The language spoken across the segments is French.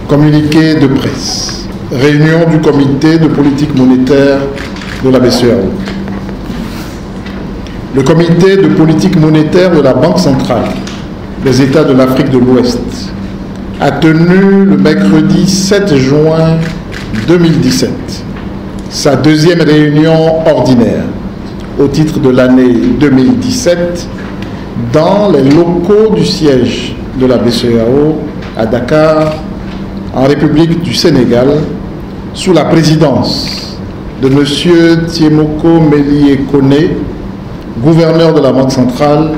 Communiqué de presse. Réunion du comité de politique monétaire de la BCEAO. Le comité de politique monétaire de la Banque centrale des États de l'Afrique de l'Ouest a tenu le mercredi 7 juin 2017 sa deuxième réunion ordinaire au titre de l'année 2017 dans les locaux du siège de la BCEAO à Dakar, en République du Sénégal, sous la présidence de M. Thiemoko Mélié Koné, gouverneur de la Banque centrale,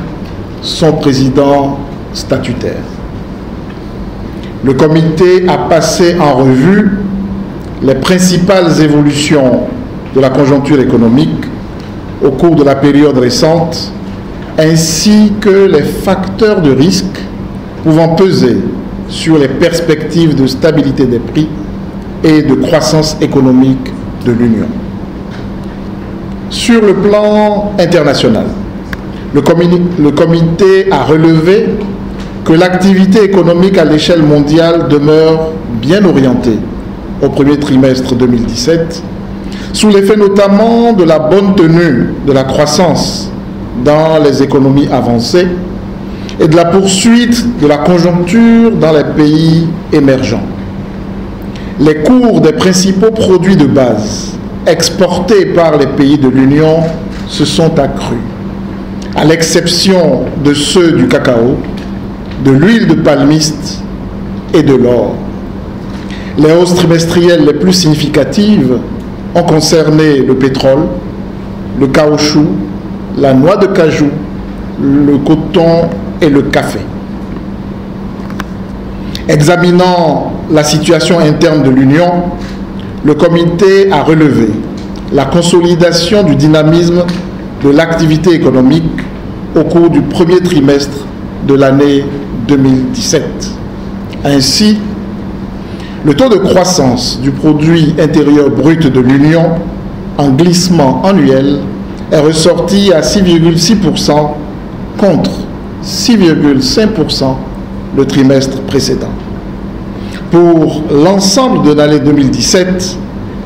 son président statutaire. Le comité a passé en revue les principales évolutions de la conjoncture économique au cours de la période récente, ainsi que les facteurs de risque pouvant peser sur les perspectives de stabilité des prix et de croissance économique de l'Union. Sur le plan international, le comité a relevé que l'activité économique à l'échelle mondiale demeure bien orientée au premier trimestre 2017, sous l'effet notamment de la bonne tenue de la croissance dans les économies avancées et de la poursuite de la conjoncture dans les pays émergents. Les cours des principaux produits de base exportés par les pays de l'Union se sont accrus, à l'exception de ceux du cacao, de l'huile de palmiste et de l'or. Les hausses trimestrielles les plus significatives ont concerné le pétrole, le caoutchouc, la noix de cajou, le coton et le café. Examinant la situation interne de l'Union, le comité a relevé la consolidation du dynamisme de l'activité économique au cours du premier trimestre de l'année 2017. Ainsi, le taux de croissance du produit intérieur brut de l'Union en glissement annuel est ressorti à 6,6% contre 6,5% le trimestre précédent. Pour l'ensemble de l'année 2017,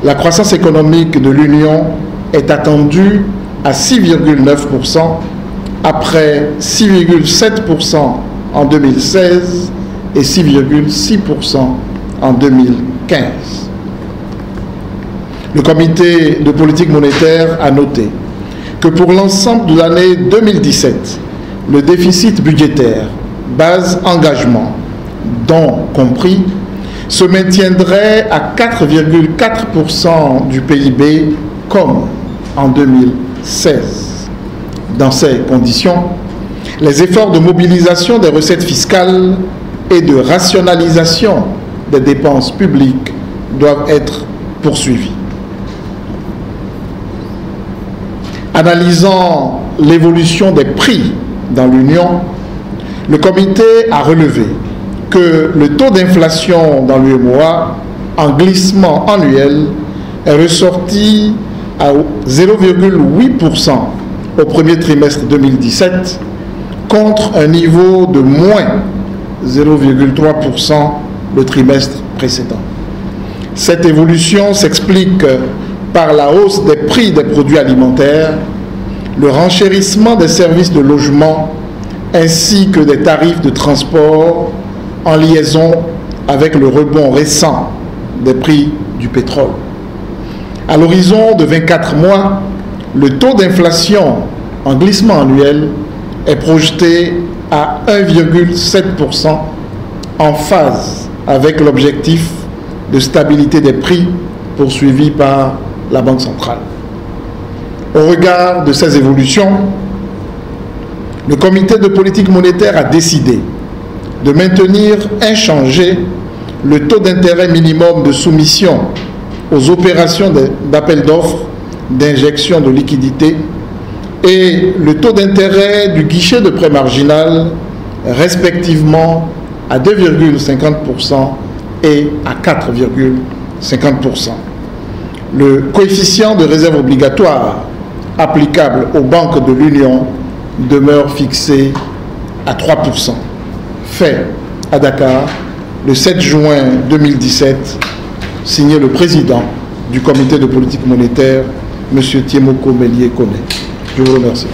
la croissance économique de l'Union est attendue à 6,9% après 6,7% en 2016 et 6,6% en 2015. Le comité de politique monétaire a noté que pour l'ensemble de l'année 2017, le déficit budgétaire, base engagement, dont compris, se maintiendrait à 4,4% du PIB comme en 2016. Dans ces conditions, les efforts de mobilisation des recettes fiscales et de rationalisation des dépenses publiques doivent être poursuivis. Analysant l'évolution des prix dans l'Union, le comité a relevé que le taux d'inflation dans l'UEMOA en glissement annuel est ressorti à 0,8% au premier trimestre 2017 contre un niveau de moins 0,3% le trimestre précédent. Cette évolution s'explique par la hausse des prix des produits alimentaires, le renchérissement des services de logement ainsi que des tarifs de transport en liaison avec le rebond récent des prix du pétrole. À l'horizon de 24 mois, le taux d'inflation en glissement annuel est projeté à 1,7% en phase avec l'objectif de stabilité des prix poursuivi par la Banque centrale. Au regard de ces évolutions, le comité de politique monétaire a décidé de maintenir inchangé le taux d'intérêt minimum de soumission aux opérations d'appel d'offres, d'injection de liquidités et le taux d'intérêt du guichet de prêt marginal respectivement à 2,50% et à 4,50%. Le coefficient de réserve obligatoire applicable aux banques de l'Union demeure fixé à 3%. Fait à Dakar, le 7 juin 2017, signé le président du comité de politique monétaire, M. Thiemoko Mélié Koné. Je vous remercie.